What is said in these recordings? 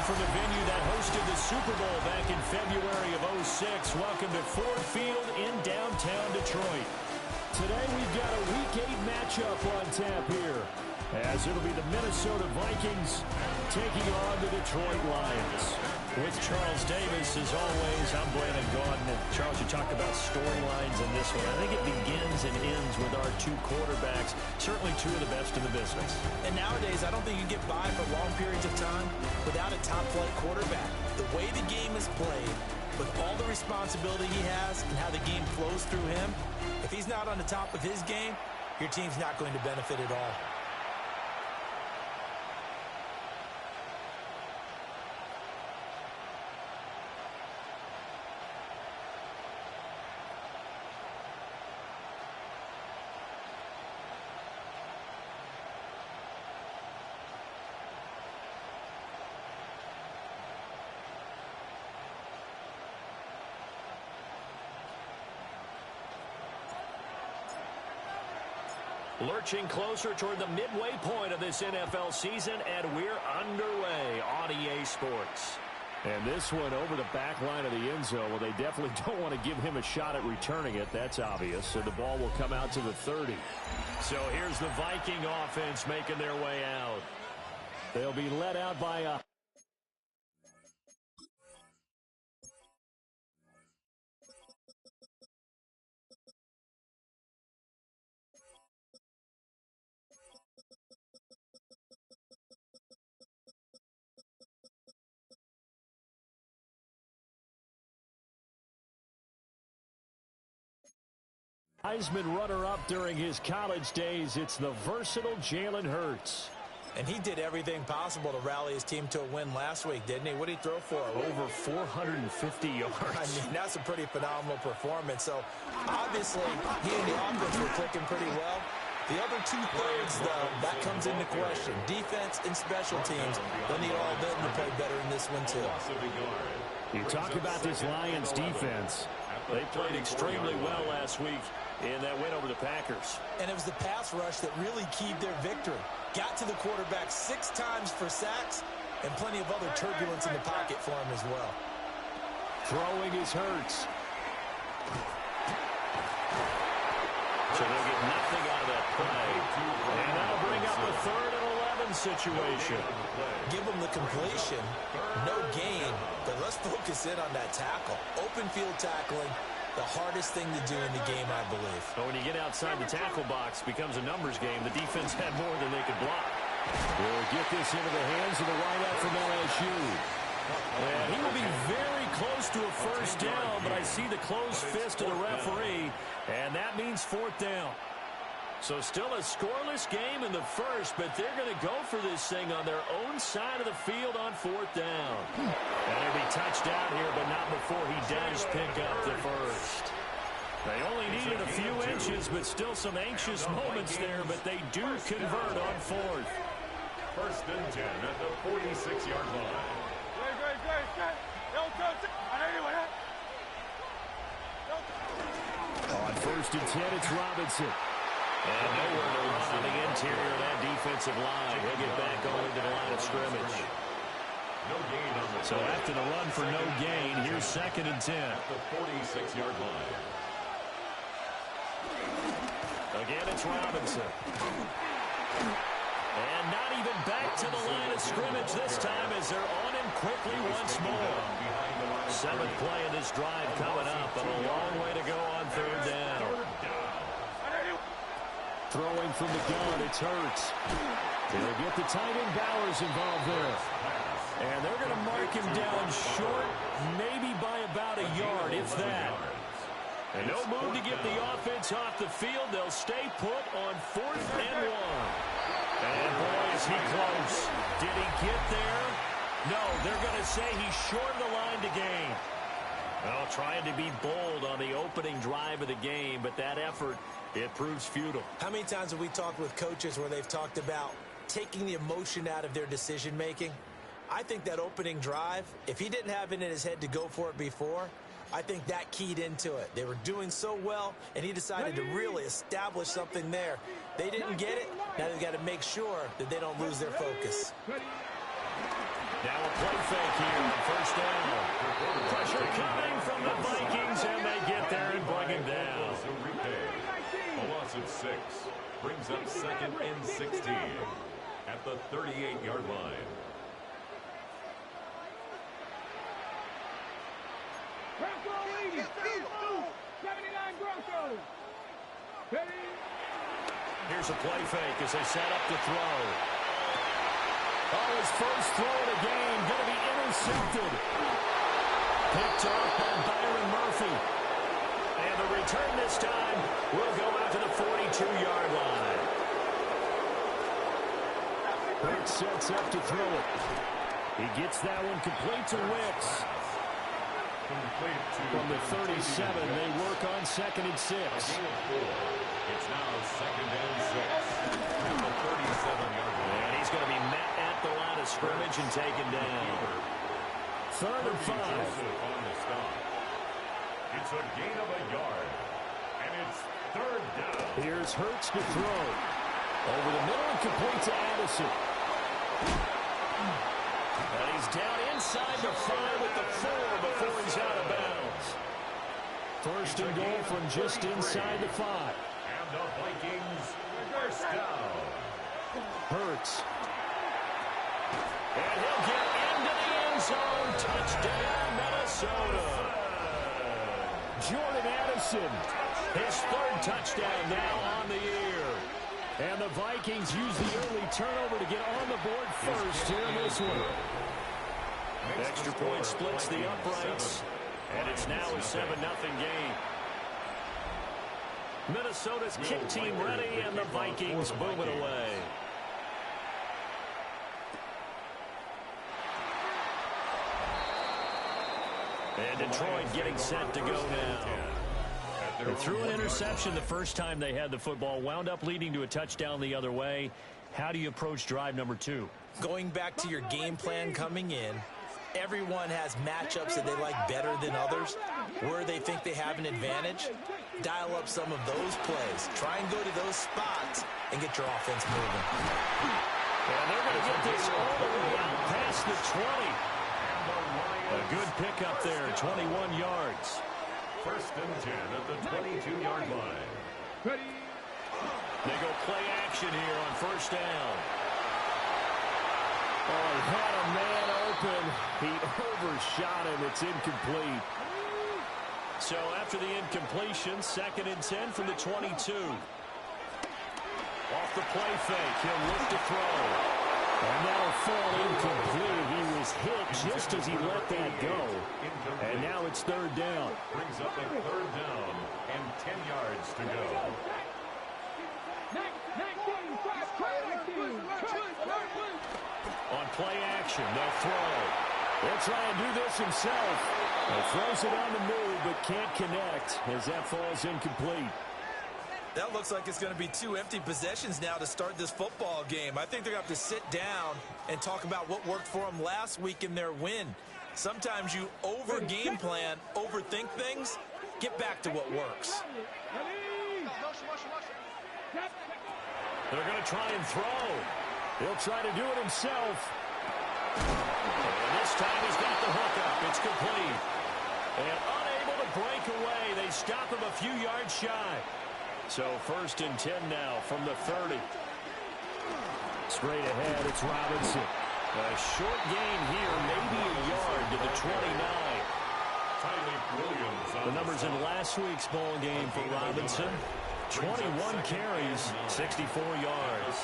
Live from the venue that hosted the Super Bowl back in February of '06. Welcome to Ford Field in downtown Detroit. Today we've got a Week 8 matchup on tap here, as it'll be the Minnesota Vikings taking on the Detroit Lions. With Charles Davis, as always, I'm Brandon Gaudin. And Charles, you talked about storylines in this one. I think it begins and ends with our two quarterbacks, certainly two of the best in the business. And nowadays, I don't think you get by for long periods of time without a top-flight quarterback. The way the game is played, with all the responsibility he has and how the game flows through him, if he's not on the top of his game, your team's not going to benefit at all. Lurching closer toward the midway point of this NFL season, and we're underway on EA Sports. And this one over the back line of the end zone. Well, they definitely don't want to give him a shot at returning it. That's obvious. So the ball will come out to the 30. So here's the Viking offense making their way out. They'll be led out by a... Heisman runner-up during his college days. It's the versatile Jalen Hurts. And he did everything possible to rally his team to a win last week, didn't he? What did he throw for? Over 450 yards. I mean, that's a pretty phenomenal performance. So, obviously, he and the offense were clicking pretty well. The other two-thirds, though, that comes into question. Defense and special teams. They'll need all of them to play better in this one, too. You talk about this Lions defense. They played extremely well last week in that win over the Packers. And it was the pass rush that really keyed their victory. Got to the quarterback 6 times for sacks and plenty of other turbulence in the pocket for him as well. Throwing is Hurts. So they'll get nothing out of that play. And that'll bring up a 3rd and 11 situation. Give them the completion, no gain, but let's focus in on that tackle. Open field tackling, the hardest thing to do in the game, I believe. But when you get outside the tackle box, it becomes a numbers game. The defense had more than they could block. We'll get this into the hands of the wideout from LSU. And he will be very close to a first down, but I see the closed fist of the referee, and that means 4th down. So still a scoreless game in the first, but they're going to go for this thing on their own side of the field on 4th down. And he'll be touched out here, but not before he does pick up the first. They only needed a few inches, but still some anxious moments there, but they do convert on 4th. 1st and 10 at the 46-yard line. On 1st and 10, it's Robinson. And nowhere to run on the interior of that defensive line. He'll get back over to the line of scrimmage. So after the run for no gain, here's 2nd and 10. At the 46-yard line. Again, it's Robinson. And not even back to the line of scrimmage this time as they're on him quickly once more. 7th play of this drive coming up, but a long way to go on 3rd down. Throwing from the gun, it's Hurts. They'll get the tight end Bowers involved there. And they're going to mark him down short, maybe by about a yard, if that. And no move to get the offense off the field. They'll stay put on 4th and 1. And boy, is he close. Did he get there? No, they're going to say he's short of the line to gain. Well, trying to be bold on the opening drive of the game, but that effort, it proves futile. How many times have we talked with coaches where they've talked about taking the emotion out of their decision-making? I think that opening drive, if he didn't have it in his head to go for it before, I think that keyed into it. They were doing so well, and he decided to really establish something there. They didn't get it. Now they've got to make sure that they don't lose their focus. Now a play fake here on first down. Pressure coming from the Vikings, and they get there and bring him down. A loss of 6 brings up 2nd and 16 at the 38-yard line. Here's a play fake as they set up to throw. Oh, his first throw of the game going to be intercepted. Picked off by Byron Murphy. And the return this time will go out to the 42-yard line. Hurts sets up to throw it. He gets that one complete to Wicks. From the 37, they work on 2nd and 6. It's now 2nd and 6 at the 37-yard line. And he's going to be met at the line of scrimmage and taken down. 3rd and 5. On the stop. It's a gain of a yard. And it's 3rd down. Here's Hurts to throw. Over the middle and complete to Addison. And he's down inside the 5 with the 4 before he's out of bounds. 1st and goal from just inside the 5. And the Vikings first down. Hurts. And he'll get into the end zone. Touchdown, Minnesota. Jordan Addison, his 3rd touchdown now on the year. And the Vikings use the early turnover to get on the board first here in this one. Extra point splits the uprights, and it's now a 7-0 game. Minnesota's kick team ready, and the Vikings boom it away. And Detroit getting set to go now. They threw an interception the first time they had the football, wound up leading to a touchdown the other way. How do you approach drive number 2? Going back to your game plan coming in, everyone has matchups that they like better than others. Where they think they have an advantage, dial up some of those plays. Try and go to those spots and get your offense moving. And they're going to get this all the way out past the 20. A good pickup there, 21 yards. 1st and 10 at the 22-yard line. They go play action here on first down. Oh, he had a man open. He overshot him. It's incomplete. So after the incompletion, 2nd and 10 from the 22. Off the play fake, he'll look to throw. And that'll fall incomplete. He was hit just as he let that go. And now it's 3rd down. Brings up a 3rd down and 10 yards to go. On play action, they'll throw. He'll try and do this himself. He throws it on the move, but can't connect as that falls incomplete. That looks like it's going to be 2 empty possessions now to start this football game. I think they're going to have to sit down and talk about what worked for them last week in their win. Sometimes you over-game plan, overthink things. Get back to what works. They're going to try and throw. He'll try to do it himself. And this time he's got the hook up. It's complete. And unable to break away. They stop him a few yards shy. So 1st and 10 now from the 30. Straight ahead, it's Robinson. A short gain here, maybe a yard to the 29. The numbers in last week's ball game for Robinson. 21 carries, 64 yards.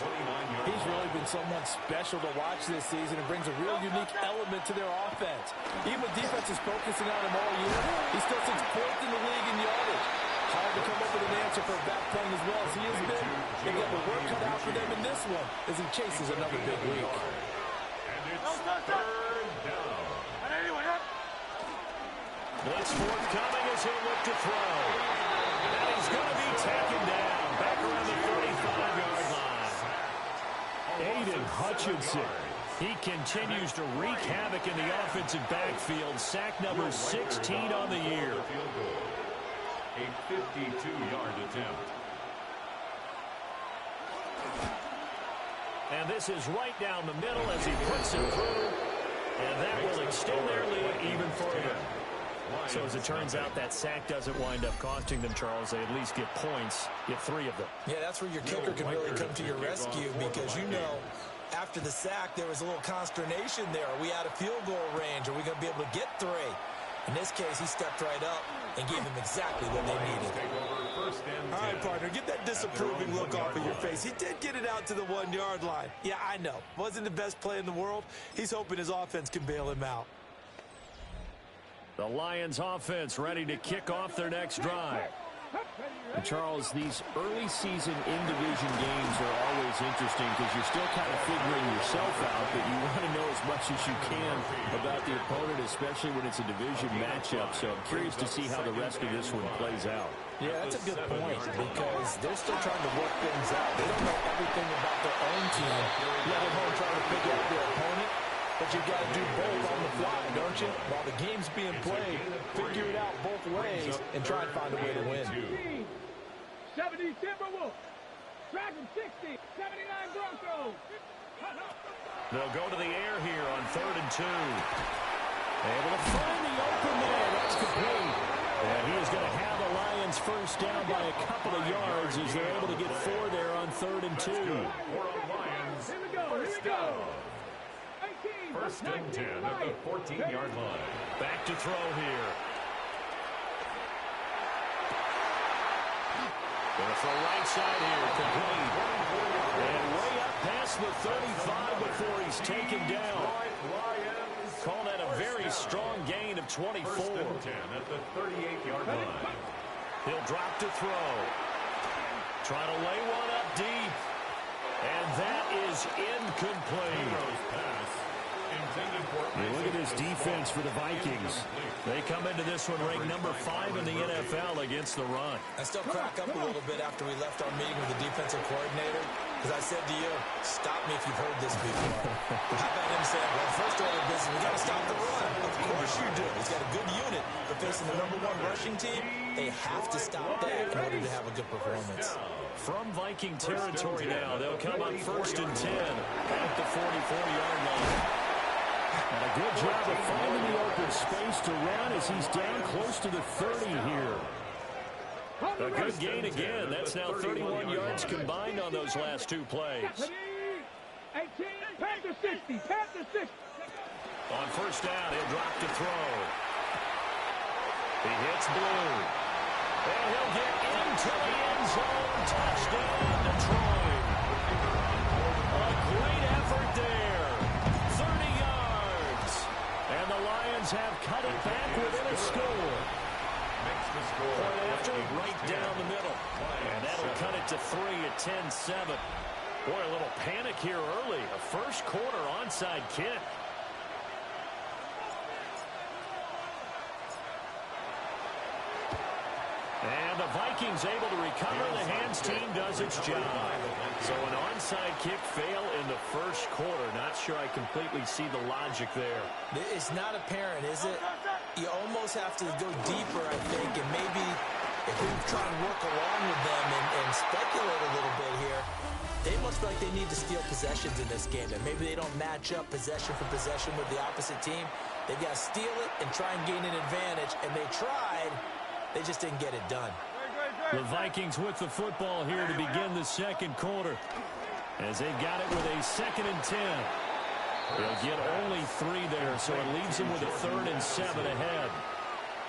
He's really been someone special to watch this season and brings a real unique element to their offense. Even with defenses focusing on him all year, he still sits 4th in the league in yardage. Hard to come up with an answer for a back playing as well as he has been. They got the work cut out for them in this one as he chases another big week. And it's 3rd down. Blitz forthcoming as he'll look to throw. And he's going to be taken down back around the 35-yard line. Aidan Hutchinson. He continues to wreak havoc in the offensive backfield. Sack number 16 on the year. A 52-yard attempt. And this is right down the middle as he puts it through. And that will extend their lead even further. So as it turns out, that sack doesn't wind up costing them, Charles. They at least get points, get 3 of them. Yeah, that's where your kicker can really come to your rescue because, after the sack, there was a little consternation there. Are we out of field goal range? Are we going to be able to get 3? In this case, he stepped right up and gave them exactly what they needed. All right, partner, get that disapproving look off of your face. He did get it out to the 1-yard line. Yeah, I know. Wasn't the best play in the world. He's hoping his offense can bail him out. The Lions offense ready to kick off their next drive. And Charles, these early season in-division games are always interesting because you're still kind of figuring yourself out, but you want to know as much as you can about the opponent, especially when it's a division matchup. So I'm curious to see how the rest of this one plays out. Yeah, that's a good point because they're still trying to work things out. They don't know everything about their own team, let alone trying to figure out their opponent. But you've got to do both on the fly, don't you? While the game's being played, figure it out both ways and try and find a way to win. 70 Timberwolves. Dragon 60. 79 Broncos. They'll go to the air here on 3rd and 2. Able to find the open man. That's complete. And he is going to have the Lions first down by a couple of yards as they're able to get 4 there on 3rd and 2. Lions, first down. First and 10 at the 14-yard line. Back to throw here. Going to throw right side here, complete. And way up past the 35 before he's taken down. Call that a very strong gain of 24. First and 10 at the 38-yard line. He'll drop to throw. Trying to lay one up deep. And that is incomplete. Look at this defense for the Vikings. They come into this one ranked number 5 in the NFL against the run. I still crack up a little bit after we left our meeting with the defensive coordinator because I said to you, stop me if you've heard this before. How about him saying, well, first order of business, we got to stop the run. Of course you do. He's got a good unit, but facing the number 1 rushing team, they have to stop that in order to have a good performance. From Viking territory now, they'll come on 1st and 10 at the 44-yard line. And a good job of finding the open space to run as he's down close to the 30 here. A good gain again. That's now 31 yards combined on those last 2 plays. 18, Panther 60, Panther 60. On first down, he'll drop to throw. He hits blue. And he'll get into the end zone. Touchdown, Detroit. A great effort there. 30 yards. And the Lions have cut it back within a score. Point after, right down the middle. And that'll cut it to 3 at 10-7. Boy, a little panic here early. A first quarter onside kick. And the Vikings able to recover. The hands team does its job. So an onside kick fail in the first quarter. Not sure I completely see the logic there. It's not apparent, is it? You almost have to go deeper, I think, and maybe if we try and work along with them and speculate a little bit here, they must feel like they need to steal possessions in this game, and maybe they don't match up possession for possession with the opposite team. They've got to steal it and try and gain an advantage, and they tried. They just didn't get it done. The Vikings with the football here to begin the second quarter. As they've got it with a 2nd and 10. They'll get only 3 there, so it leaves them with a 3rd and 7 ahead.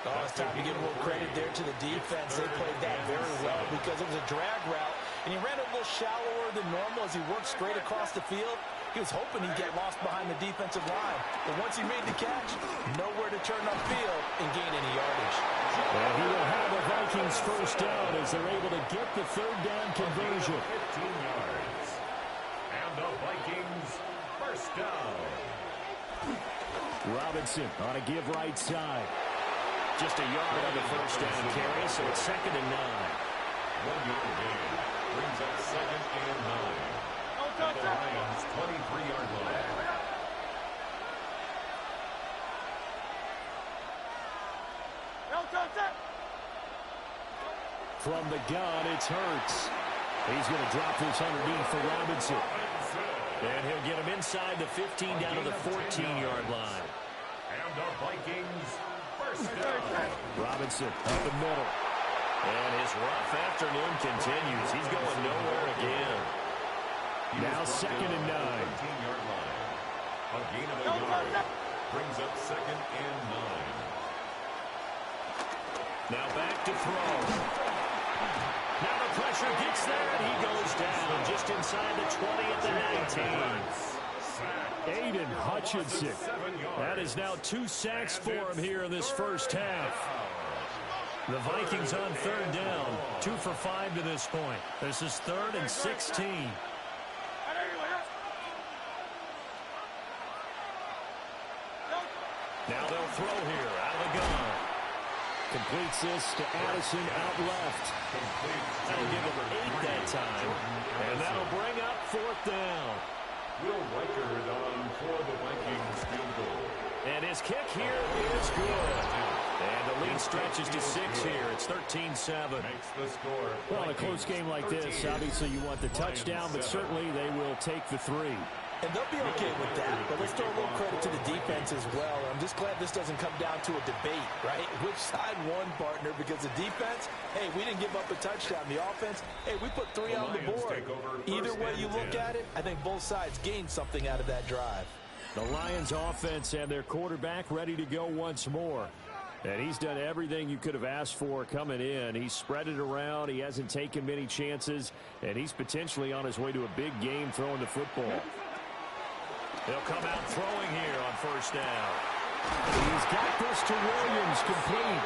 Oh, it's time to give a little credit there to the defense. They played that very well because it was a drag route, and he ran a little shallower than normal as he worked straight across the field. He was hoping he'd get lost behind the defensive line. But once he made the catch, nowhere to turn upfield and gain any yardage. And he will have the Vikings first down as they're able to get the 3rd down conversion. 15 yards. And the Vikings first down. Robinson on a give right side. Just a yard on the first down carry, so it's 2nd and 9. 1-yard gain brings up 2nd and 9. At the Lions' 23-yard line. From the gun, it's Hurts. He's going to drop this underneath for Robinson. And he'll get him inside the 15 down to the 14-yard line. And the Vikings first down. Robinson up the middle. And his rough afternoon continues. He's going nowhere again. Now 2nd and 9. 13-yard line. A gain of a yard. Brings up 2nd and 9. Now back to throw. Now the pressure gets there, and he goes down just inside the 20 at the 19. Aiden Hutchinson. That is now 2 sacks for him here in this first half. The Vikings on 3rd down. 2 for 5 to this point. This is 3rd and 16. Now they'll throw here out of the gun. Completes this to Addison out left. That'll give him 8 that time. And that'll bring up 4th down. Will Reichard on for the Vikings field goal. And his kick here is good. And the lead stretches to 6 here. It's 13-7. Makes the score. Well, in a close game like this, obviously you want the touchdown, but certainly they will take the 3. And they'll be okay with that, but let's throw a little credit to the defense as well. I'm just glad this doesn't come down to a debate, right? Which side won, partner? Because the defense, hey, we didn't give up a touchdown. The offense, hey, we put 3 on the board. Either way you look at it, I think both sides gained something out of that drive. The Lions offense and their quarterback ready to go once more. And he's done everything you could have asked for coming in. He's spread it around. He hasn't taken many chances. And he's potentially on his way to a big game throwing the football. They'll come out throwing here on 1st down. He's got this to Williams, complete.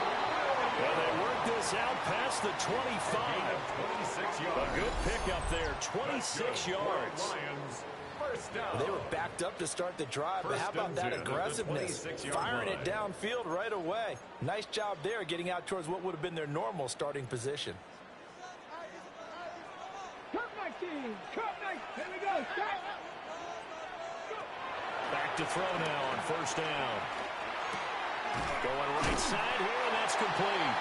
Well, they work this out past the 25. 26 yards. A good pickup there, 26 yards. Lions first down. They were backed up to start the drive, but how about that aggressiveness? Firing it downfield right away. Nice job there getting out towards what would have been their normal starting position. Cut 19. Cut 19. Here we go. Stop. Back to throw now on 1st down. Going right side here, and that's complete.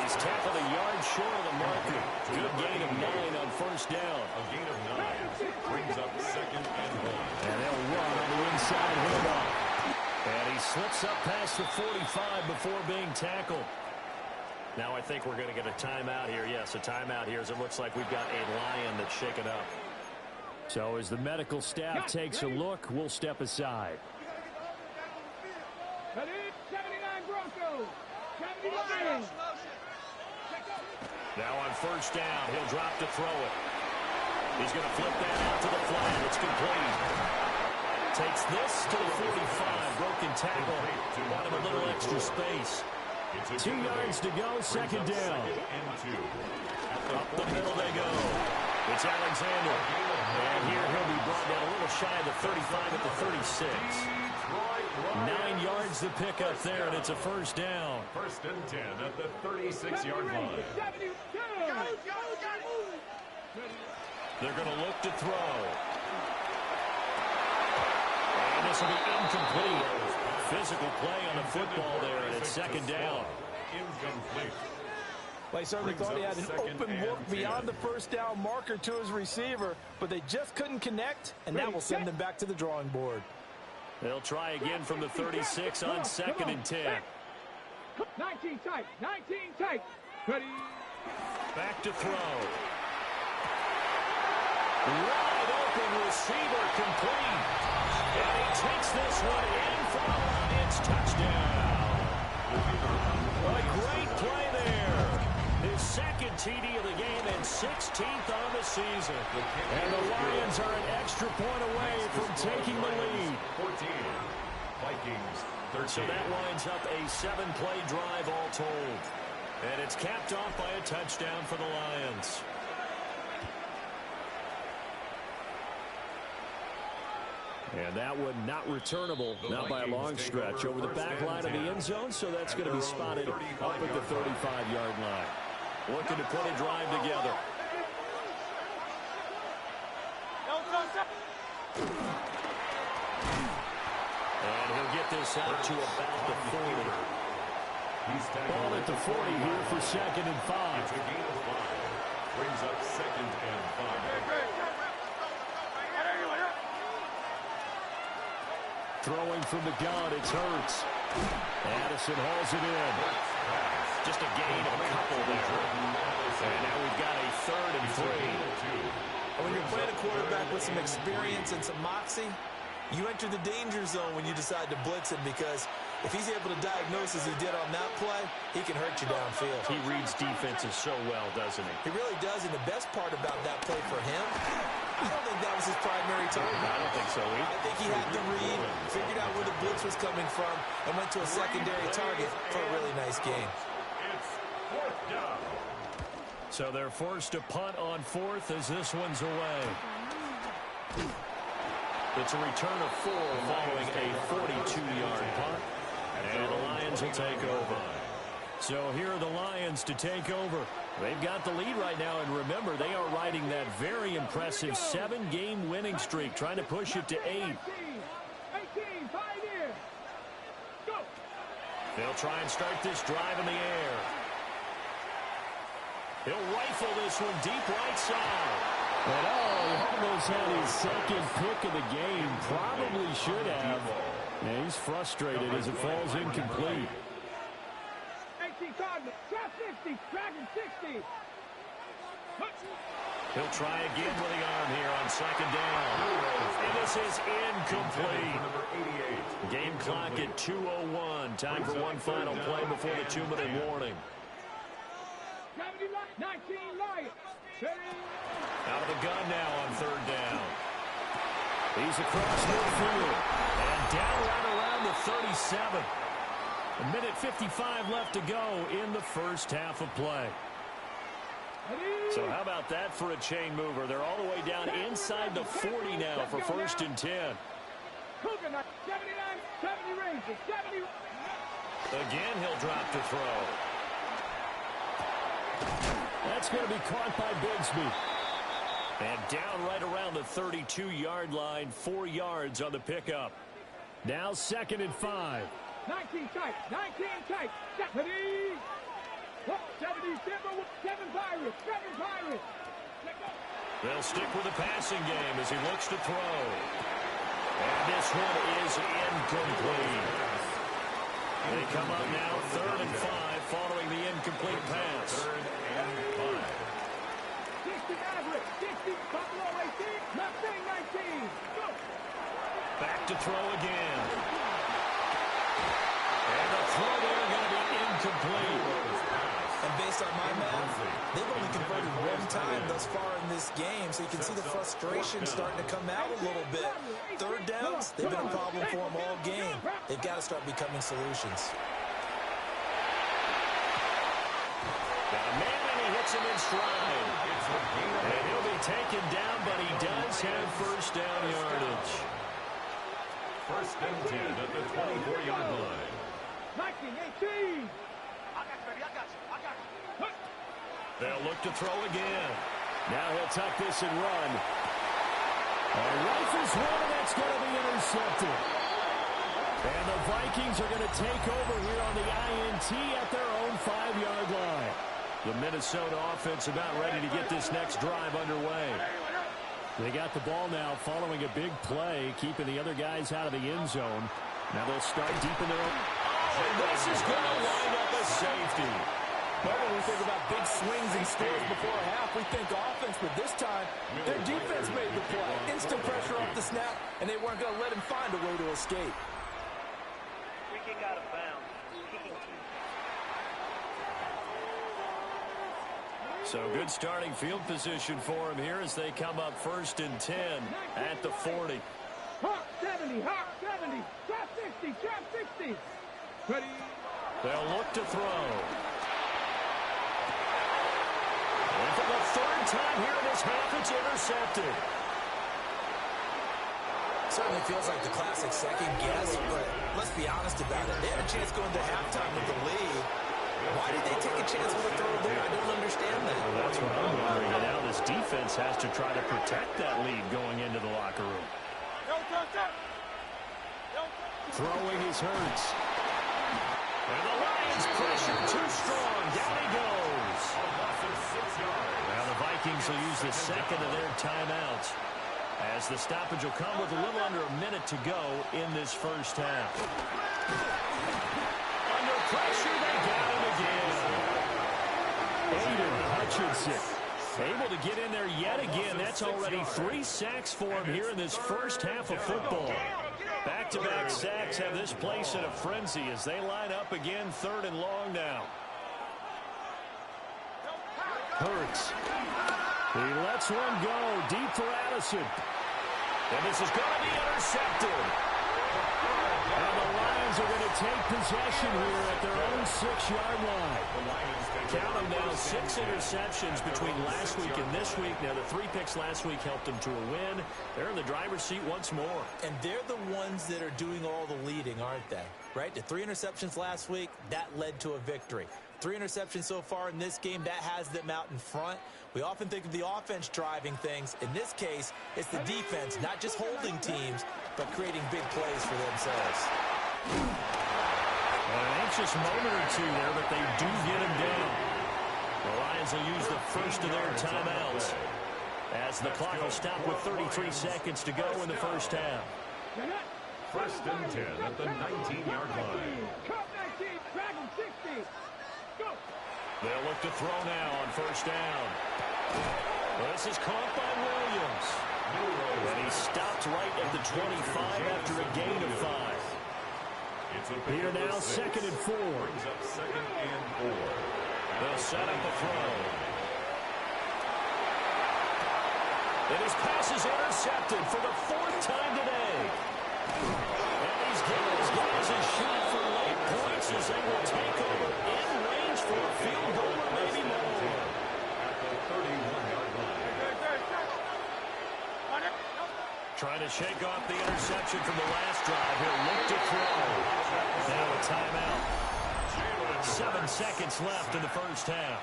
He's tackled a yard short of the marker. Good gain of 9 on 1st down. A gain of 9 brings up 2nd and 1. And they'll run on the inside handoff. And he slips up past the 45 before being tackled. Now I think we're going to get a timeout here. Yes, a timeout here as it looks like we've got a Lion that's shaken up. So as the medical staff takes a look, we'll step aside. That is 79 Broncos. 70 Lions. Now on 1st down, he'll drop to throw it. He's going to flip that out to the flat. It's complete. Takes this to the 45. Broken tackle. Bought him a little extra space. 2 yards to go, 2nd down. Up the middle they go. It's Alexander. And here he'll be brought down a little shy of the 35 at the 36. 9 yards to pick up there, and it's a 1st down. 1st and 10 at the 36-yard line. 72. They're going to look to throw. And this will be incomplete. Physical play on the football there, and it's 2nd down. Incomplete. Well, he certainly thought he had an open look beyond the 1st down marker to his receiver, but they just couldn't connect, and that will send them back to the drawing board. They'll try again from the 36 on 2nd and 10. 19 tight. 19 tight. Ready. Back to throw. Wide open receiver complete. And he takes this one in for a Lions touchdown. A great play there. His 2nd TD of the game and 16th on the season. And the Lions are an extra point away from taking the lead. 14. Vikings 13. So that winds up a 7-play drive all told. And it's capped off by a touchdown for the Lions. And that one not returnable, not by a long stretch, over the back line of the end zone, so that's going to be spotted up at the 35-yard line. Looking to put a drive together. And he'll get this out to about the 40. Ball at the 40 here for 2nd and 5. It's a gain of 5. Brings up 2nd and 5. Throwing from the gun, it's Hurts. Addison hauls it in. Just a gain of a couple there. And now we've got a 3rd and 3. And when you're playing a quarterback with some experience and some moxie, you enter the danger zone when you decide to blitz him, because if he's able to diagnose as he did on that play, he can hurt you downfield. He reads defenses so well, doesn't he? He really does, and the best part about that play for him, I don't think that was his primary target. I don't think so either. I think he had the read, figured out where the blitz was coming from, and went to a secondary target for a really nice game. It's 4th down. So they're forced to punt on 4th as this one's away. It's a return of 4 following a 42-yard punt. And the Lions will take over. So here are the Lions to take over. They've got the lead right now, and remember, they are riding that very impressive 7-game winning streak, trying to push it to 8. 18, 5 here. Go. They'll try and start this drive in the air. He'll rifle this one deep right side. And he almost had his second pick of the game. Probably should have. And he's frustrated as it falls incomplete. 18 Cardinal. Trap 50. Dragon 60. He'll try again with the arm here on 2nd down. And this is incomplete. Game clock at 2:01. Time for one final play before the 2-minute warning. 19 Lions. Out of the gun now on 3rd down. He's across midfield. And down right around the 37. 1:55 left to go in the first half of play. So how about that for a chain mover? They're all the way down inside the 40 now for 1st and 10. 79, 70 Rangers, 70. Again, he'll drop to throw. That's going to be caught by Bigsby. And down right around the 32-yard line, 4 yards on the pickup. Now 2nd and 5. 19 tight, 19 tight, 70. 70, 7 Pirates, 7 Pirates. They'll stick with the passing game as he looks to throw. And this one is incomplete. They come up now 3rd and 5 following the incomplete pass. 60 Maverick, 60 Buffalo 18, Mustang 19. Go. Back to throw again. And the throw there going to be incomplete. And based on my math, they've only converted 1 time thus far in this game, so you can see the frustration starting to come out a little bit. 3rd downs, they've been a problem for them all game. They've got to start becoming solutions. Got a man, and he hits him in stride. And he'll be taken down, but he does have 1st down yardage. 1st and 10 at the 24-yard line. 19, 18. They'll look to throw again. Now he'll tuck this and run. And rifles one, and that's going to be intercepted. And the Vikings are going to take over here on the INT at their own 5-yard line. The Minnesota offense about ready to get this next drive underway. They got the ball now following a big play, keeping the other guys out of the end zone. Now they'll start deep in their own. And this is going to wind up a safety. Well, when we think about big swings and scores before a half, we think offense, but this time, their defense made the play. Instant pressure off the snap, and they weren't going to let him find a way to escape. Free kick out of bounds. Kicking team. So good starting field position for him here as they come up 1st and 10 at the 40. Hawk 70, Hawk 70, trap 60, trap 60. Ready. They'll look to throw. And for the 3rd time here in this half, it's intercepted. Certainly feels like the classic second guess, but let's be honest about it. They had a chance going to halftime with the lead. Why did they take a chance with a throw there? I don't understand that. Well, that's what I'm wondering. And now this defense has to try to protect that lead going into the locker room. Throwing his Hurts. And the Lions pressure too strong. Down he goes. Now the Vikings will use the 2nd of their timeouts. As the stoppage will come with a little under a minute to go in this first half. Under pressure, they got him again. Aiden Hutchinson able to get in there yet again. That's already 3 sacks for him here in this first half of football. Back-to-back sacks have this place in a frenzy as they line up again, 3rd and long now. Hurts. He lets one go deep for Addison. And this is going to be intercepted. And the Lions are going to take possession here at their own 6-yard line. Count them now, 6 interceptions between last week and this week. Now, the 3 picks last week helped them to a win. They're in the driver's seat once more. And they're the ones that are doing all the leading, aren't they? Right? The 3 interceptions last week, that led to a victory. 3 interceptions so far in this game, that has them out in front. We often think of the offense driving things. In this case, it's the defense, not just holding teams, but creating big plays for themselves. An anxious moment or two there, but they do get him down. The Lions will use the first of their timeouts as the clock will stop with 33 seconds to go in the first half. 1st and 10 at the 19-yard line. They'll look to throw now on first down. This is caught by Williams. And he stopped right at the 25 after a gain of 5. Here now, 2nd and 4. Brings up 2nd and 4. They'll set up a throw. And his pass is intercepted for the 4th time today. And he's giving his guys a shot for late points as they will take over in range for a field goal or maybe more. At the 31-yard line. Trying to shake off the interception from the last drive. He'll look to throw. Now a timeout. 7 seconds left in the first half.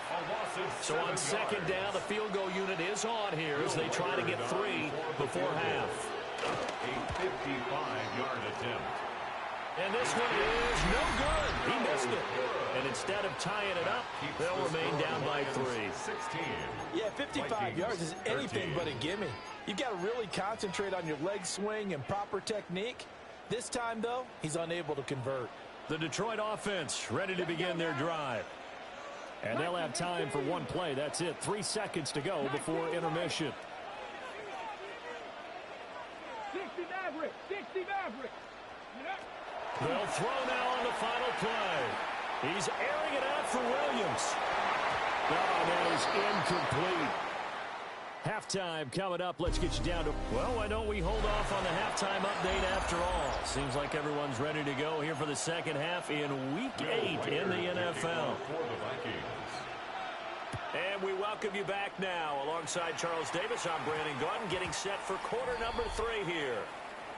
So on 2nd down, the field goal unit is on here as they try to get 3 before half. A 55-yard attempt. And this one is no good. He missed it. And instead of tying it up, they'll remain down by 3. 16. Yeah, 55 yards is anything but a gimme. You've got to really concentrate on your leg swing and proper technique. This time, though, he's unable to convert. The Detroit offense ready to begin their drive. And they'll have time for one play. That's it. 3 seconds to go before intermission. 60 Maverick. 60 Maverick. They'll throw now on the final play. He's airing it out for Williams. Oh, that is incomplete. Halftime coming up. Let's get you down to, well, why don't we hold off on the halftime update after all? Seems like everyone's ready to go here for the second half in Week 8 in the NFL. And we welcome you back now. Alongside Charles Davis, I'm Brandon Gaudin, getting set for quarter number 3 here.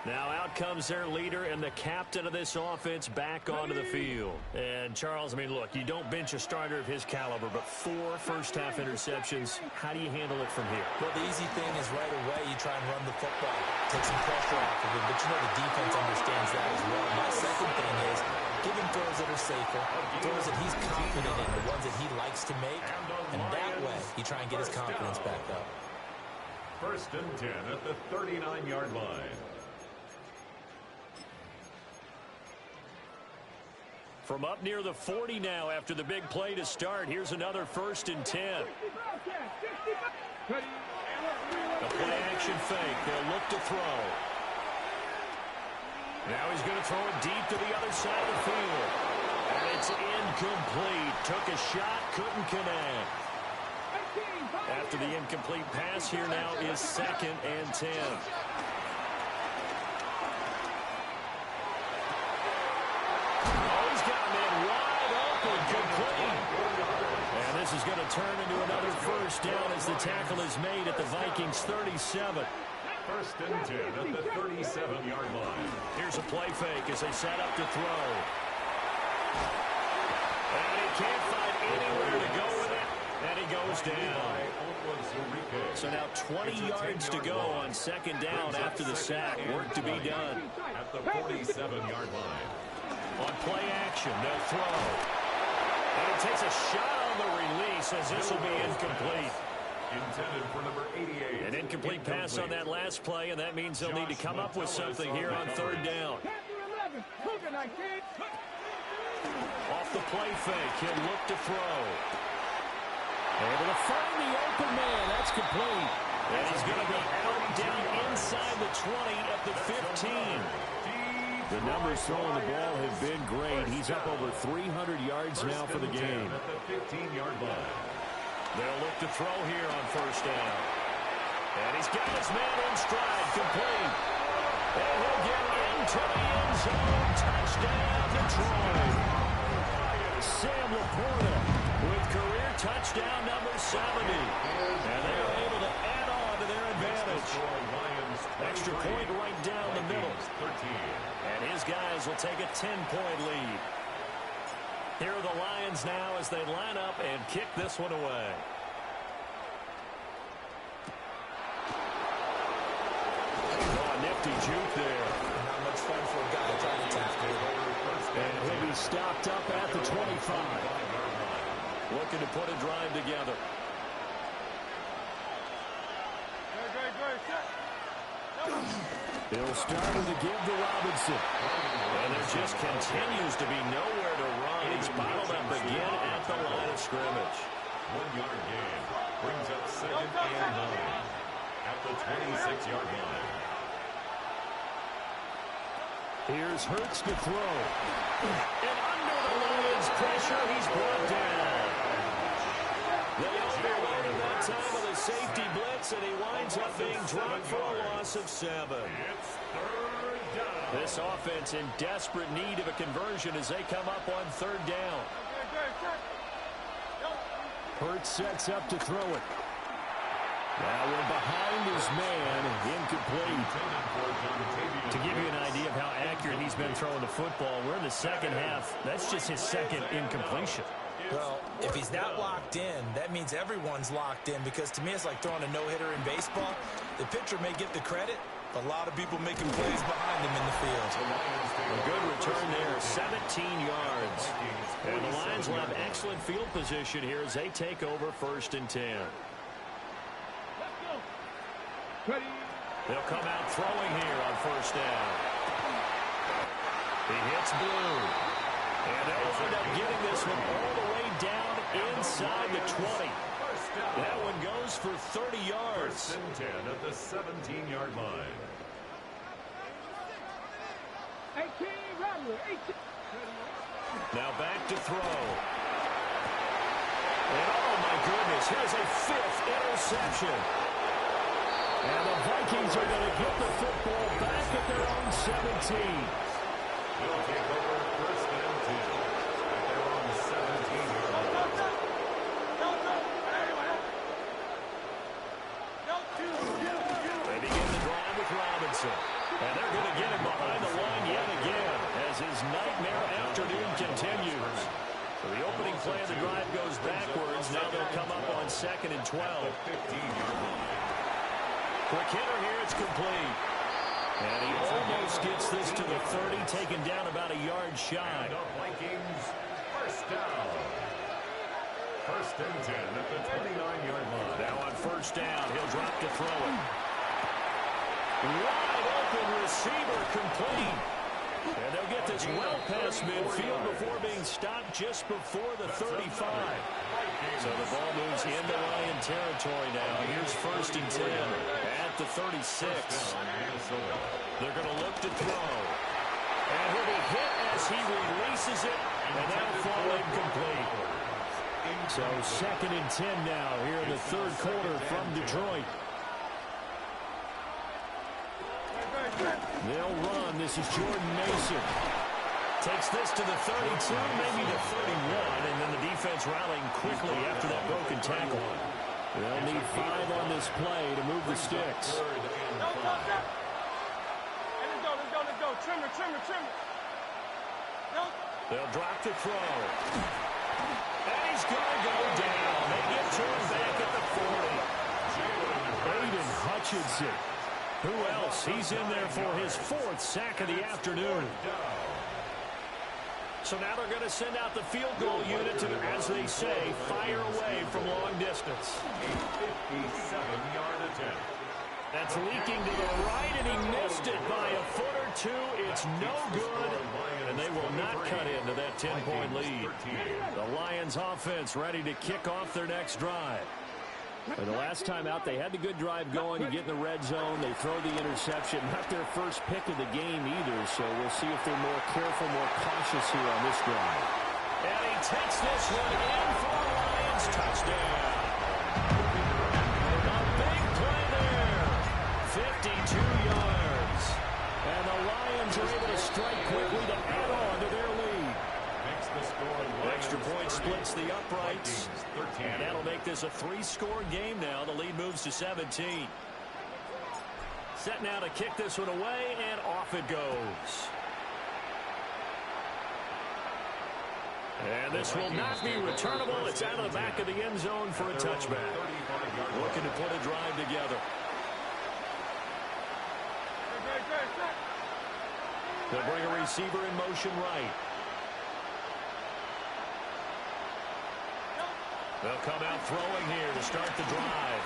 Now out comes their leader and the captain of this offense back onto the field. And Charles, I mean, look, you don't bench a starter of his caliber, but 4 first-half interceptions. How do you handle it from here? Well, the easy thing is right away you try and run the football, take some pressure off of him, but you know the defense understands that as well. My second thing is give him throws that are safer, throws that he's confident in, the ones that he likes to make, and that way you try and get his confidence back up. 1st and 10 at the 39-yard line. From up near the 40 now after the big play to start. Here's another 1st and 10. A play action fake. They'll look to throw. Now he's going to throw it deep to the other side of the field. And it's incomplete. Took a shot, couldn't connect. After the incomplete pass, here now is 2nd and 10. And this is going to turn into another first down as the tackle is made at the Vikings 37. 1st and 10 at the 37-yard line. Here's a play fake as they set up to throw. And he can't find anywhere to go with it. And he goes down. So now 20 yards to go on 2nd down after the sack. Work to be done. At the 47-yard line. On play action, they'll throw. And he takes a shot on the release as this will be incomplete. Intended for number 88. An incomplete pass on that last play, and that means they'll need to come up with something here on third down. Off the play fake, he'll look to throw. Able to find the open man. That's complete. And he's going to be out down inside the 20 at the 15. The numbers throwing the ball have been great. He's up over 300 yards now for the game. At the 15-yard line. They'll look to throw here on first down. And he's got his man in stride, complete. And he'll get into the end zone. Touchdown, Detroit. Sam Laporta with career touchdown number 70. And they are able to add on to their advantage. Extra point right down the middle. And his guys will take a 10-point lead. Here are the Lions now as they line up and kick this one away. Oh, nifty juke there. Not much fun for a guy trying to tackle it. And he'll be stopped up at the 25. Looking to put a drive together. He'll start to give to Robinson. And there just continues to be nowhere to run. He's bottled up again at the line of scrimmage. 1-yard gain brings up second and 9 at the 26-yard line. Here's Hurts to throw. And under the Lions' pressure, he's brought down. They overloaded that time with a safety blitz, and he winds up being dropped for a loss of 7. It's third down. This offense in desperate need of a conversion as they come up on third down. Hurts sets up to throw it. That one behind his man, incomplete. To give you an idea of how accurate he's been throwing the football, we're in the second half. That's just his second incompletion. Well, if he's not locked in, that means everyone's locked in, because to me it's like throwing a no-hitter in baseball. The pitcher may get the credit, but a lot of people making plays behind him in the field. A good return there, 17 yards. And the Lions will have excellent field position here as they take over first and 10. They'll come out throwing here on first down. He hits Blue. And they'll end up getting this one all the way down inside the 20. That one goes for 30 yards. First and 10 at the 17-yard line. 18, Rattler, 18. Now back to throw. And oh my goodness, here's a 5th interception. And the Vikings are going to get the football back at their own 17. They'll take over first and 10 at their own 17-yard line. They begin the drive with Robinson. And they're going to get him behind the line yet again as his nightmare afternoon continues. So the opening play of the drive goes backwards. Now they'll come up on second and 12. 15-yard line. Quick hitter here, it's complete. And he almost gets this to the 30, taken down about a yard shy. The Vikings first down. First and 10 at the 29-yard line. Now on first down, he'll drop to throw it. Wide open receiver, complete. And they'll get this well past midfield before being stopped just before the 35. So the ball moves into Lion territory now. Here's first and 10 at the 36. They're going to look to throw. And he'll be hit as he releases it, and that'll fall incomplete. So second and 10 now here in the third quarter from Detroit. They'll run. This is Jordan Mason. Takes this to the 32, maybe the 31, and then the defense rallying quickly after that broken tackle. They'll need 5 on this play to move the sticks. Let's go. Trimmer. They'll drop to throw. And he's going to go down. They get to him back at the 40. Aiden Hutchinson. Who else? He's in there for his 4th sack of the afternoon. So now they're going to send out the field goal unit as as they say, fire away from long distance. A 57-yard attempt. That's leaking to the right, and he missed it by a foot or two. It's no good, and they will not cut into that 10-point lead. The Lions offense ready to kick off their next drive. The last time out, they had the good drive going. You get in the red zone, they throw the interception. Not their first pick of the game either, so we'll see if they're more careful, more cautious here on this drive. And he takes this one in for a Lions touchdown. A big play there. 52 yards. And the Lions are able to strike quickly to add on to their lead. Extra point splits the uprights. And that'll make this a 3-score game now. The lead moves to 17. Set now to kick this one away, and off it goes. And this will not be returnable. It's out of the back of the end zone for a touchback. Looking to put a drive together. They'll bring a receiver in motion right. They'll come out throwing here to start the drive.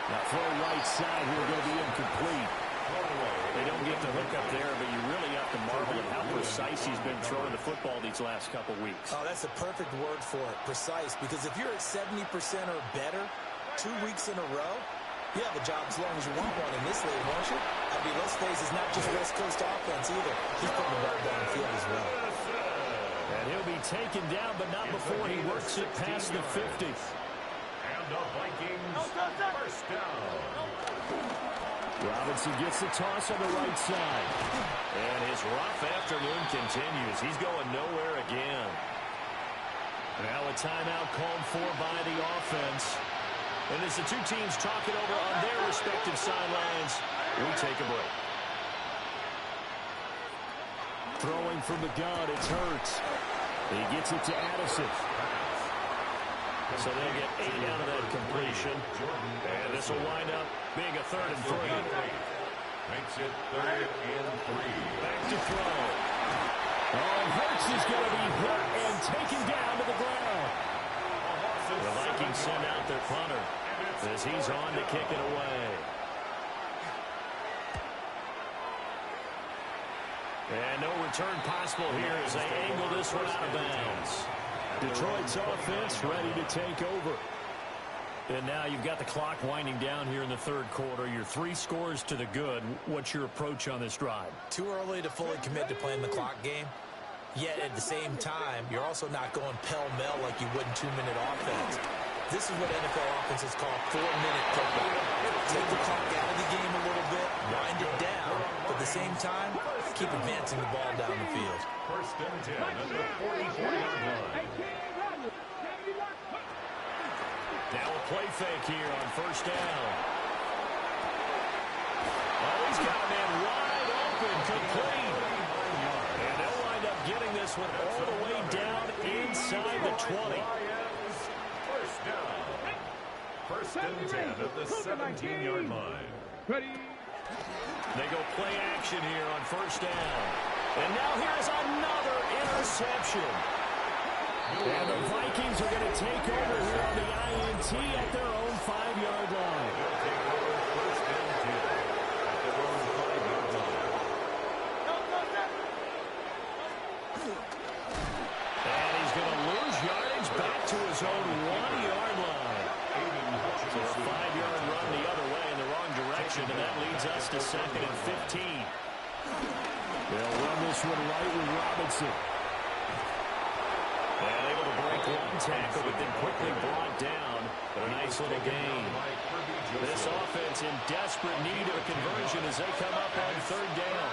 Now throw right side here going to be incomplete. They don't get the hook up there, but you really have to marvel at how precise he's been throwing the football these last couple weeks. Oh, that's the perfect word for it, precise. Because if you're at 70% or better 2 weeks in a row, you have a job as long as you want one in this league, won't you? I mean, let's face it, it's not just West Coast offense either. He's putting the ball down the field as well. And he'll be taken down, but not before he works it past the 50. And the Vikings first down. Robinson gets the toss on the right side. And his rough afternoon continues. He's going nowhere again. Now a timeout called for by the offense. And as the two teams talk it over on their respective sidelines, we take a break. Throwing from the gun, it's Hurts. He gets it to Addison. So they'll get 8 out of that completion. And this will wind up being a 3rd and 3. Makes it 3rd and 3. Back to throw. Oh, Hurts is going to be hit and taken down to the ground. The Vikings send out their punter as he's on to kick it away. And no return possible here as they angle this one out of bounds. Detroit's offense ready to take over. And now you've got the clock winding down here in the 3rd quarter. You're 3 scores to the good. What's your approach on this drive? Too early to fully commit to playing the clock game. Yet at the same time, you're also not going pell-mell like you would in 2-minute offense. This is what NFL offenses call 4-minute football. Take the clock out of the game a little bit, wind it down, but at the same time, keep advancing the ball down the field. 1st and 10 at the 44-yard line. Now a play fake here on 1st down. Oh, he's got a man wide open, complete. And they'll wind up getting this one all the way down inside the 20. First down. 1st and 10 at the 17-yard line. Ready. They go play action here on 1st down. And now here's another interception. And the Vikings are going to take over here on the INT at their own 5-yard line. They'll take over 1st and 10 at their own 5-yard line. And he's going to lose yardage back to his own 1-yard line. So a 5-yard run the other way in the wrong direction, and that leads us to 2nd and 15. They'll run this one right with Robinson. And able to break one tackle, but then quickly brought down. But a nice little gain. This offense in desperate need of a conversion as they come up on 3rd down.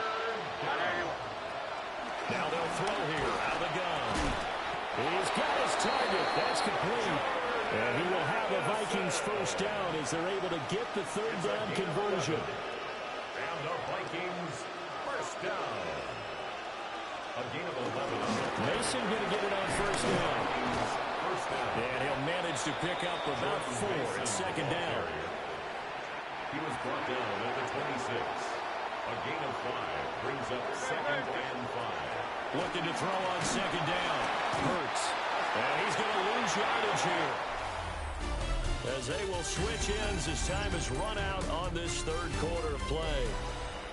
Now they'll throw here out of the gun. He's got his target. That's complete. And he will have the Vikings 1st down as they're able to get the 3rd down conversion. And the Vikings 1st down. A gain of 11. Mason going to get it on 1st down. And he'll manage to pick up about 4 at 2nd down. He was brought down at the 26. A gain of 5 brings up 2nd and 5. Looking to throw on 2nd down. Hurts. And yardage here. As they will switch ends as time has run out on this third quarter of play.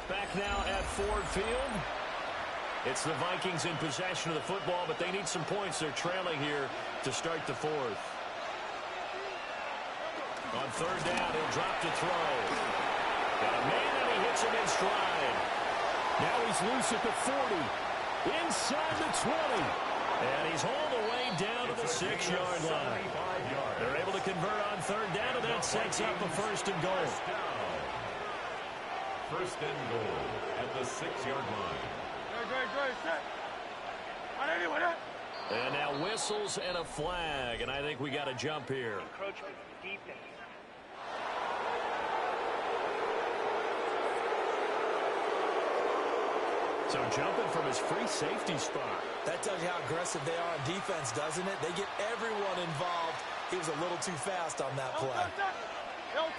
Back now at Ford Field. It's the Vikings in possession of the football, but they need some points. They're trailing here to start the fourth. On third down, he'll drop to throw. Got a man, and he hits him in stride. Now he's loose at the 40. Inside the 20. And he's hauled away down to the 6-yard line. They're able to convert on third down, and that sets up a first and goal. First and goal at the 6-yard line. And now whistles and a flag, and I think we got a jump here. Encroachment defense. So jumping from his free safety spot. That tells you how aggressive they are on defense, doesn't it? They get everyone involved. He was a little too fast on that play. Oh,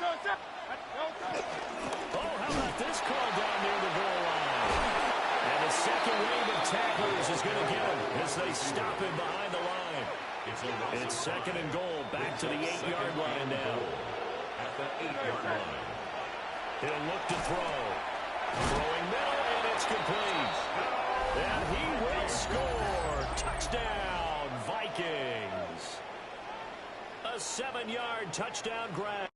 how about this call down near the goal line? And the second wave of tacklers is going to get him as they stop him behind the line. It's second and goal, back to the 8-yard line now. At the 8-yard line. He'll look to throw. Throwing middle, and it's complete. And he will score. Touchdown, Vikings. A 7-yard touchdown grab.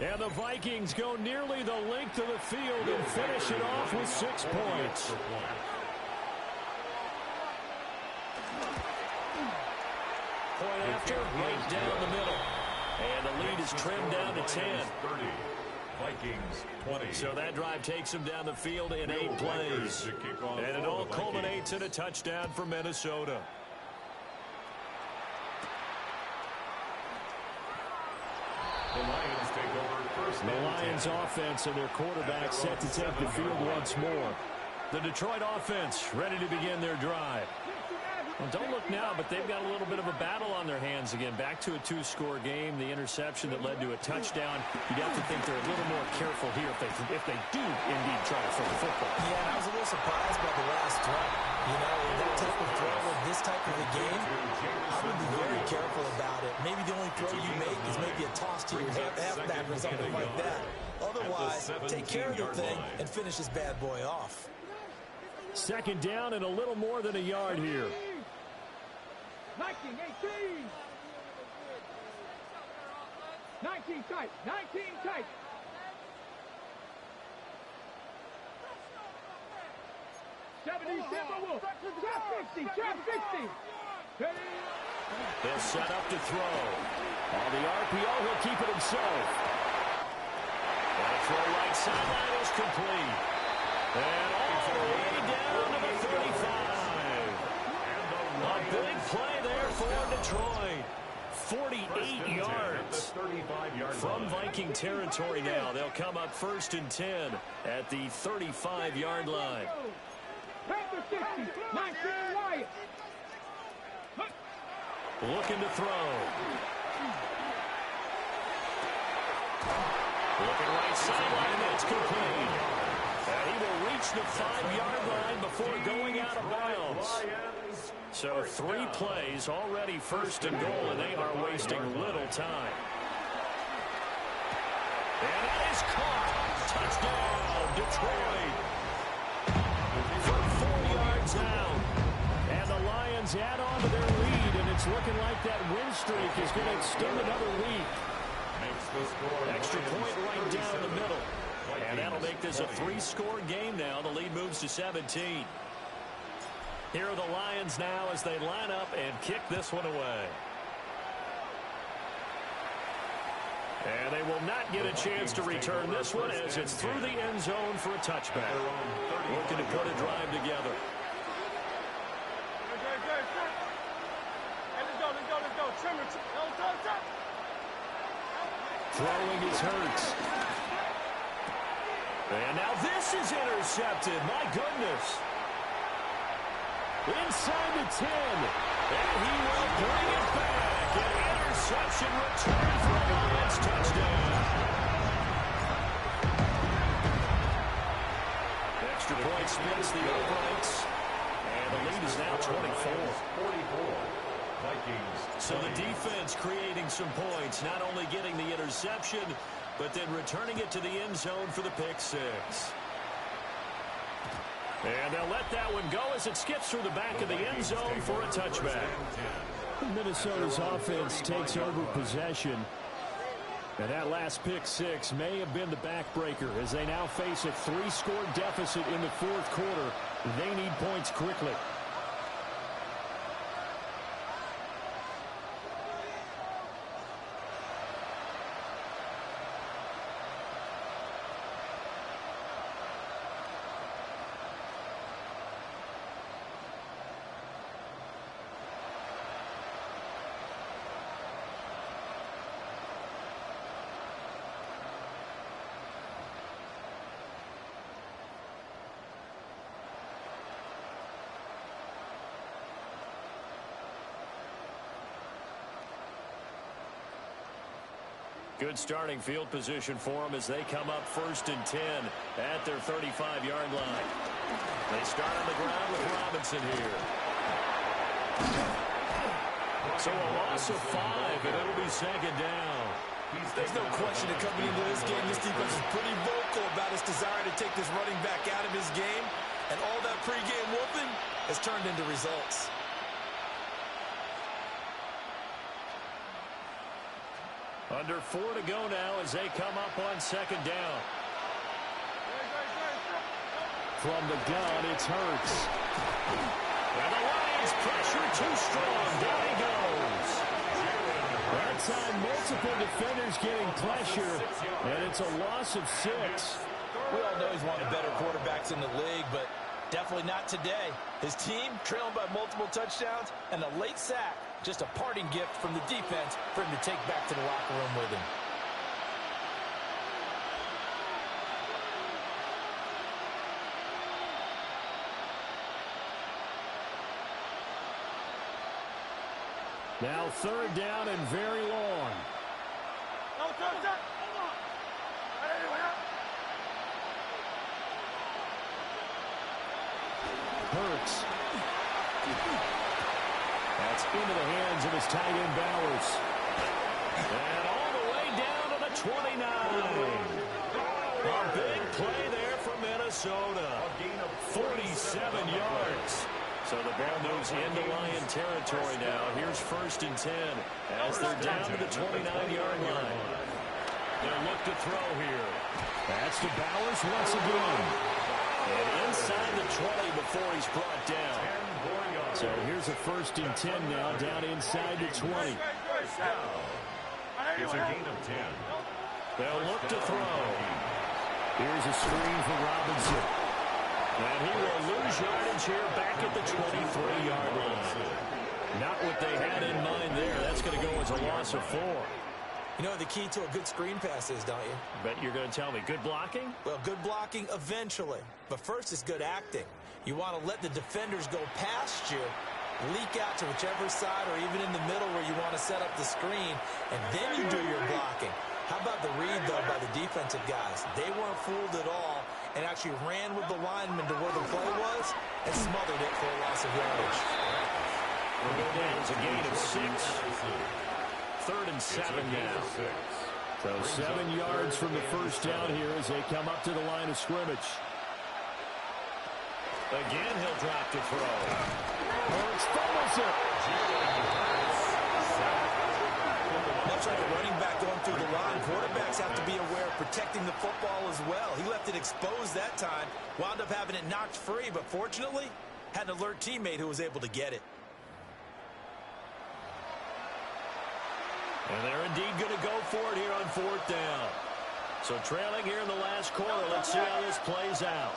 And the Vikings go nearly the length of the field and finish it off with 6 points. Point after, right down the middle. And the lead is trimmed down to 10. 30. Vikings 20. So that drive takes them down the field in 8 plays. And it all culminates in a touchdown for Minnesota. The Lions take over first. The Lions offense and their quarterback set to take the field once more. The Detroit offense ready to begin their drive. Well, don't look now, but they've got a little bit of a battle on their hands again. Back to a 2-score game. The interception that led to a touchdown. You'd have to think they're a little more careful here if they do indeed try to throw the football. Yeah, and I was a little surprised by the last throw. You know, that type of throw in this type of a game, I would be very careful about it. Maybe the only throw you make is maybe a toss to your halfback or something like that. Otherwise, take care of the thing and finish this bad boy off. Second down and a little more than a yard here. 19, 18. 19 tight. 19 tight. Trap 60. Trap 60. They'll set up to throw. On the RPO, he'll keep it himself. And a throw right sideline is complete. And all the way down to the 35. A big play there for Detroit. 48 yards from Viking territory now. They'll come up first and 10 at the 35-yard line. Panther 60. 19 Wyatt. Looking to throw. Looking right sideline, and it's complete. And he will reach the 5-yard line before going out of bounds. So 3 plays already first and goal, and they are wasting little time. And that is caught. Touchdown, Detroit. For Lions add on to their lead, and it's looking like that win streak is going to extend another week. Extra point right down the middle. And that'll make this a 3-score game now. The lead moves to 17. Here are the Lions now as they line up and kick this one away. And they will not get a chance to return this one as it's through the end zone for a touchback. Looking to put a drive together. Let's go. Trimmer. Throwing is Hurts. And now this is intercepted. My goodness. Inside the 10. And he will bring it back. An interception return for a Lions touchdown. Extra point spins the uprights. And the lead is now 24. So the defense creating some points, not only getting the interception, but then returning it to the end zone for the pick six. And they'll let that one go as it skips through the back of the end zone for a touchback. Minnesota's offense takes over possession. And that last pick six may have been the backbreaker as they now face a 3-score deficit in the fourth quarter. They need points quickly. Good starting field position for them as they come up 1st and 10 at their 35-yard line. They start on the ground with Robinson here. So a loss of 5, and it'll be 2nd down. There's no question that coming into this game, this defense is pretty vocal about its desire to take this running back out of his game, and all that pregame whooping has turned into results. Under 4 to go now as they come up on 2nd down. From the gun, it's Hurts. And the Lions pressure too strong. Down he goes. That time, multiple defenders getting pressure, and it's a loss of 6. We all know he's one of the better quarterbacks in the league, but definitely not today. His team trailing by multiple touchdowns, and a late sack. Just a parting gift from the defense for him to take back to the locker room with him. Now 3rd down and very long. Hurts. That's into the hands of his tight end, Bowers. And all the way down to the 29. A big play there for Minnesota. 47 yards. So the ball moves into Lion territory now. Here's 1st and 10 as they're down to the 29-yard line. They'll look to throw here. That's to Bowers once again. And inside the 20 before he's brought down. So here's a 1st and 10 now, down inside the 20. It's a gain of 10. They'll look to throw. Here's a screen for Robinson. And he will lose yardage here back at the 23-yard line. Not what they had in mind there. That's going to go as a loss of 4. You know the key to a good screen pass is, don't you? Bet you're going to tell me. Good blocking? Well, good blocking eventually. But first is good acting. You want to let the defenders go past you, leak out to whichever side or even in the middle where you want to set up the screen, and then you do your blocking. How about the read, though, by the defensive guys? They weren't fooled at all and actually ran with the lineman to where the play was and smothered it for a loss of yardage. We'll go down as a gain of 6. 3rd and 7 now. So 7 yards from the 1st down here as they come up to the line of scrimmage. Again, he'll drop to throw. Hurts fumbles it. Much like a running back going through the line, quarterbacks have to be aware of protecting the football as well. He left it exposed that time, wound up having it knocked free, but fortunately, had an alert teammate who was able to get it. And they're indeed going to go for it here on 4th down. So trailing here in the last quarter. Let's see how this plays out.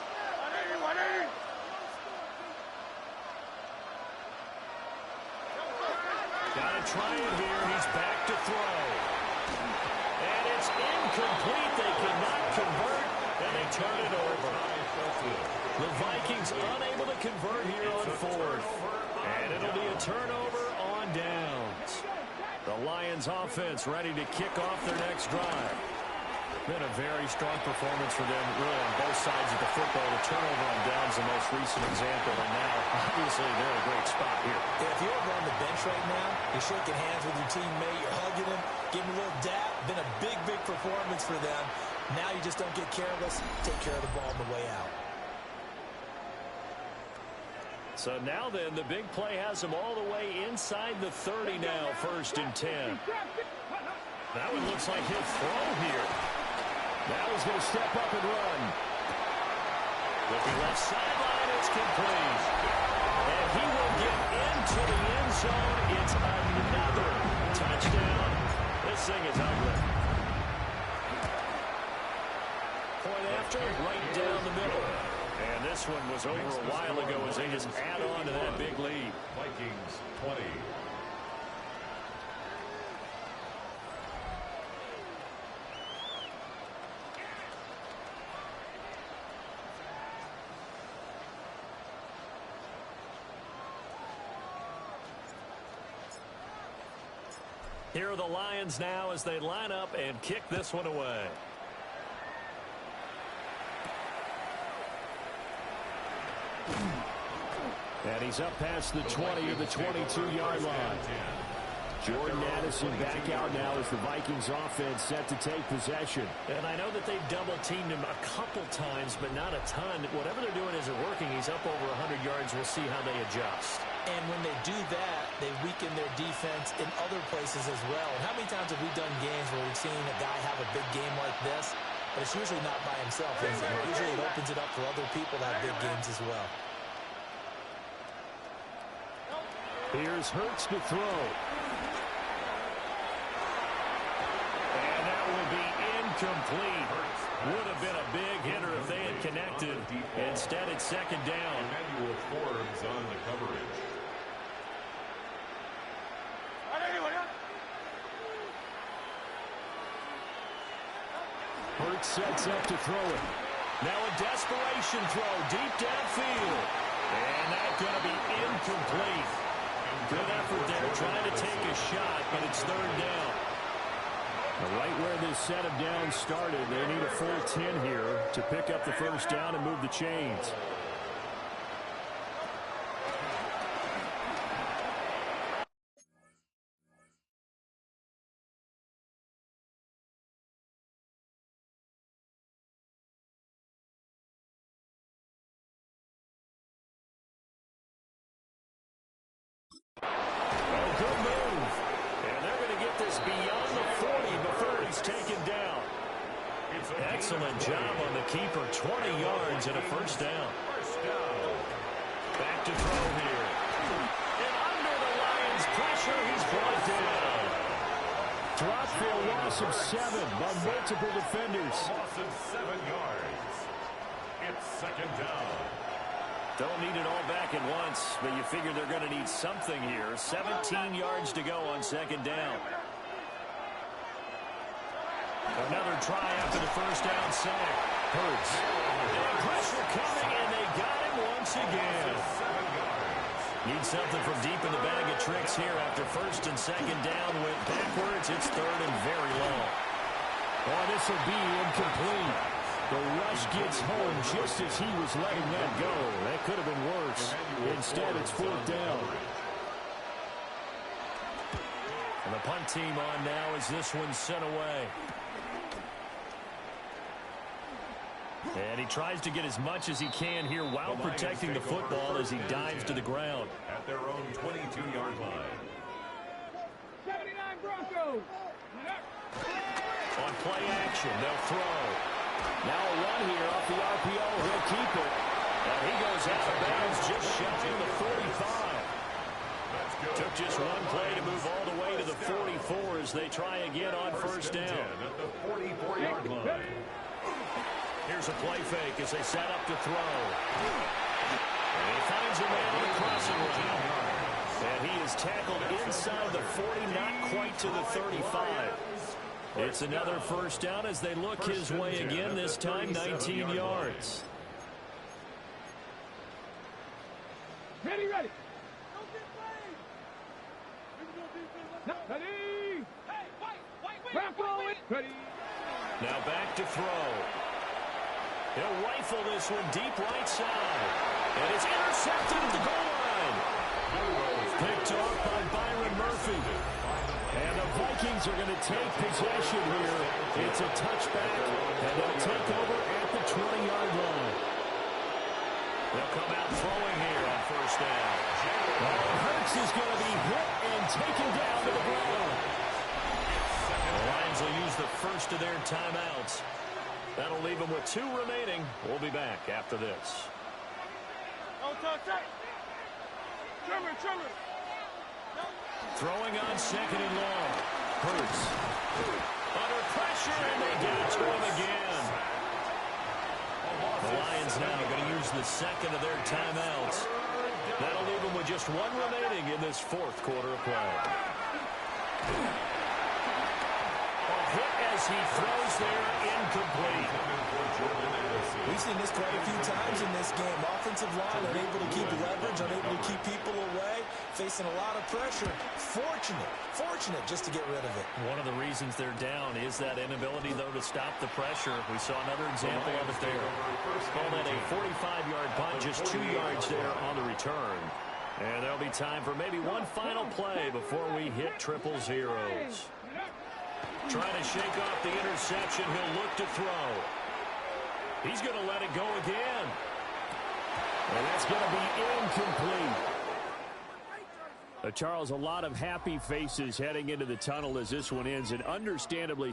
Got to try it here. He's back to throw. And it's incomplete. They cannot convert, and they turn it over. The Vikings unable to convert here on 4th. And it'll be a turnover on downs. The Lions offense ready to kick off their next drive. Been a very strong performance for them, really, on both sides of the football. The turnover on downs, the most recent example, and now, obviously, they're in a great spot here. Yeah, if you're over on the bench right now, you're shaking hands with your teammate, you're hugging him, giving him a little dap. Been a big, big performance for them. Now you just don't get careless. Take care of the ball on the way out. So now then, the big play has them all the way inside the 30 now, 1st and 10. That one looks like he'll throw here. Now he's going to step up and run. Looking left sideline, it's complete. And he will get into the end zone. It's another touchdown. This thing is ugly. Point after, right down the middle. And this one was over a while ago as they just add on to that big lead. Vikings 20. Here are the Lions now as they line up and kick this one away. And he's up past the 20 of the 22-yard line. Jordan Addison back out now as the Vikings offense set to take possession. And I know that they've double-teamed him a couple times, but not a ton. Whatever they're doing isn't working. He's up over 100 yards. We'll see how they adjust. And when they do that, they weaken their defense in other places as well. And how many times have we done games where we've seen a guy have a big game like this? But it's usually not by himself, is it? Usually it opens it up for other people to have big games as well. Here's Hurts to throw. And that will be incomplete. Would have been a big hitter if they had connected. Instead, it's 2nd down. Emmanuel Forbes on the coverage. Hurts sets up to throw it. Now a desperation throw deep downfield. And that's going to be incomplete. Good effort there trying to take a shot, but it's 3rd down. Right where this set of downs started, they need a full 10 here to pick up the 1st down and move the chains. Good move. And they're going to get this beyond the 40 before he's taken down. Excellent job on the keeper. 20 yards and a 1st down. Back to throw here. And under the Lions' pressure, he's brought down. Dropped for a loss of 7 by multiple defenders. Loss of 7 yards. It's 2nd down. Don't need it all back at once, but you figure they're going to need something here. 17 yards to go on 2nd down. Another try after the 1st down sack. Hurts. And pressure coming, and they got him once again. Need something from deep in the bag of tricks here after 1st and 2nd down. Went backwards. It's 3rd and very long. Oh, this will be incomplete. The rush gets home just as he was letting that go. That could have been worse. Instead, it's 4th down. And the punt team on now as this one's sent away. And he tries to get as much as he can here while protecting the football as he dives to the ground. At their own 22-yard line. 79 Broncos. On play action, they'll throw. Now a run here off the RPO. He'll keep it. And he goes out of bounds just shy of the 45. Took just one play to move all the way to the 44 as they try again on first down. At the 44-yard line. Here's a play fake as they set up to throw. And he finds a man on the crossing route. And he is tackled inside the 40, not quite to the 35. It's another first down as they look his way again, this time 19 yards. Ready. Ready. Ready. Now back to throw. He'll rifle this one deep right side. And it's intercepted at the goal line. Picked off by Byron Murphy. And the Vikings are going to take possession here. It's a touchback, and they'll take over at the 20-yard line. They'll come out throwing here on first down. Hurts is going to be hit and taken down to the ground. The Lions will use the first of their timeouts. That'll leave them with 2 remaining. We'll be back after this. Throwing on second and long. Hurts. Under pressure, and they get it to him again. The Lions now going to use the second of their timeouts. That'll leave them with just 1 remaining in this 4th quarter of play. Hit as he throws there, incomplete. We've seen this quite a few times in this game. Offensive line unable to keep leverage, unable to keep people away, facing a lot of pressure. Fortunate just to get rid of it. One of the reasons they're down is that inability, though, to stop the pressure. We saw another example of it there. Called that a 45-yard punt, just 2 yards there on the return. And there'll be time for maybe one final play before we hit triple zeros. Trying to shake off the interception. He'll look to throw. He's going to let it go again. And that's going to be incomplete. Charles, a lot of happy faces heading into the tunnel as this one ends, and understandably